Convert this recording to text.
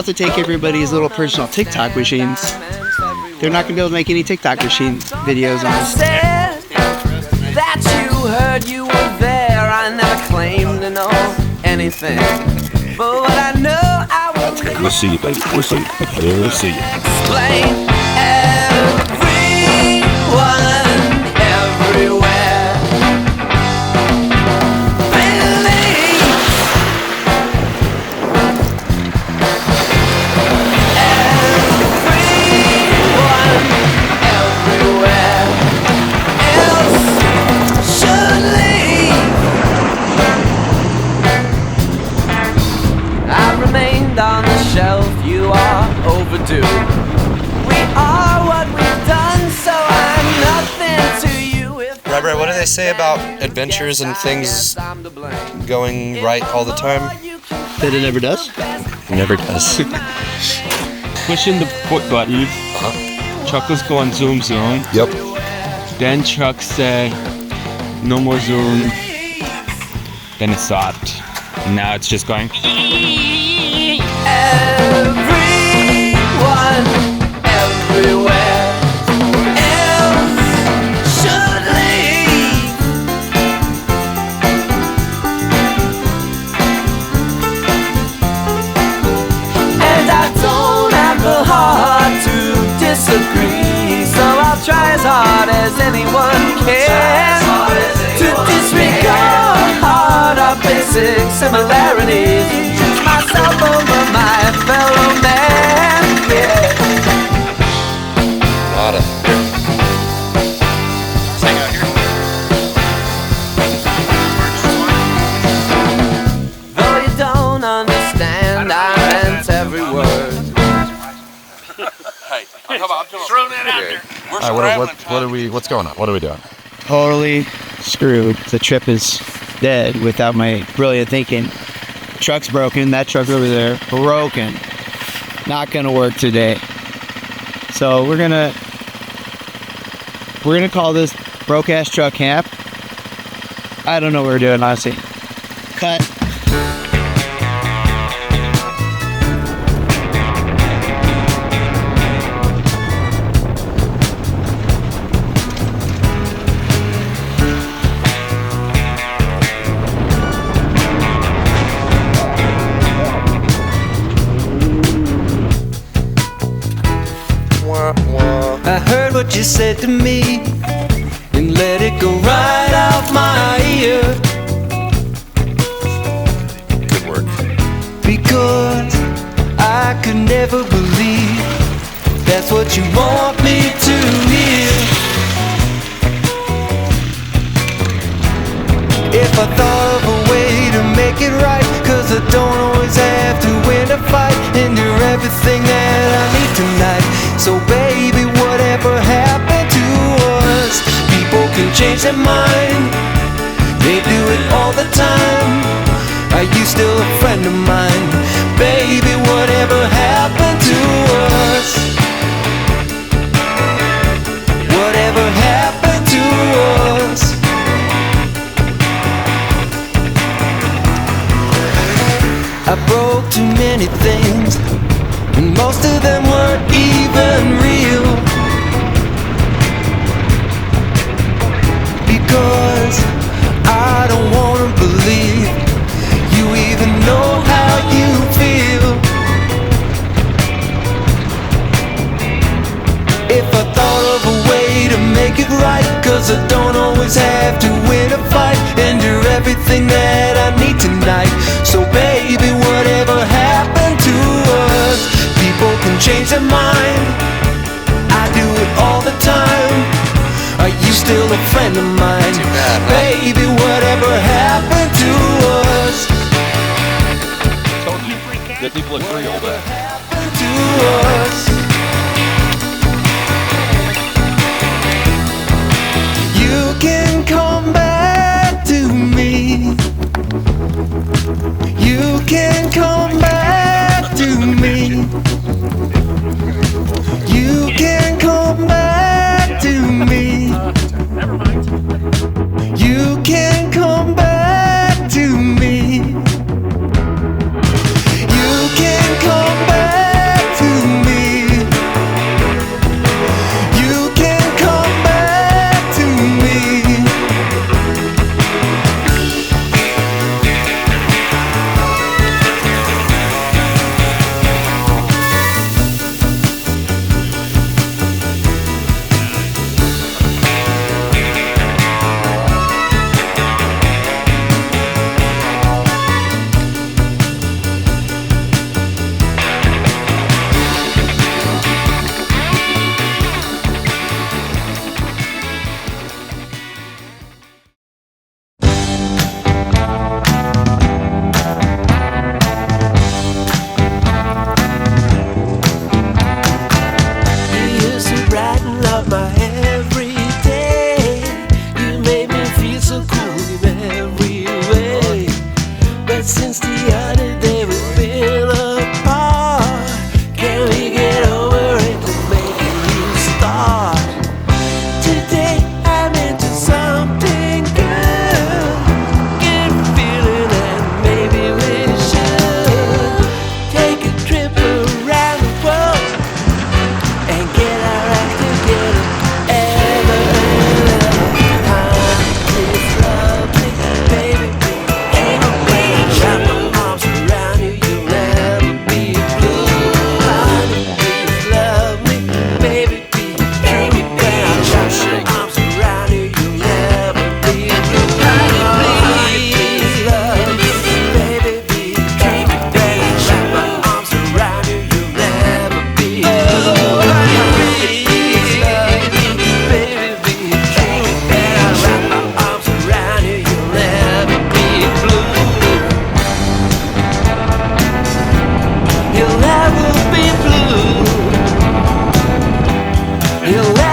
about to take everybody's little personal TikTok machines. They're not gonna be able to make any TikTok machine videos on us. That you heard you were there. I never claimed to know anything, but what I know I will. We'll see you, baby. We'll see you. We'll see you. Explain everyone everywhere. Believe everyone everywhere else should leave. I've remained on the shelf. You are overdue. We are what we've done, so I'm nothing to you. Robert, what do they say about adventures and things going right all the time? That it never does? It never does. Pushing the foot button. Truck was going zoom zoom. Yep. Then truck said no more zoom. Then it stopped. And now it's just going. Everyone, everywhere else should leave. And I don't have the heart to disagree, so I'll try as hard as anyone can to disregard our basic similarities. Choose myself over my fellow man. Yeah. Lot of. Though you don't understand, I meant every word. All right, what's going on? What are we doing? Totally screwed. The trip is dead without my brilliant thinking. Truck's broken. That truck over there, broken. Not gonna work today. So we're gonna call this broke ass truck camp. I don't know what we're doing, honestly. Cut. I heard what you said to me and let it go right out my ear. Good work. Because I could never believe that's what you want me to hear. If I thought of a way to make it right, 'cause I don't always have to win a fight, and you're everything that I need tonight. So baby, whatever happened to us? People can change their mind. They do it all the time. Are you still a friend of mine? Baby, whatever happened to us? Whatever happened to us? I broke too many things, and most of them weren't even real. Because I don't wanna believe you even know how you feel. If I thought of a way to make it right, 'cause I don't always have to win a fight, and you're everything that I need tonight. So baby, whatever happened to us? People can change their mind. I do it all the time. Are you still a friend of mine? Too bad, huh? Baby, whatever happened to us? Told you that people are free all that. Happened to us? You can come back to me. You can come back to me. You can come back to me. You can come back to me. You can come back. You'll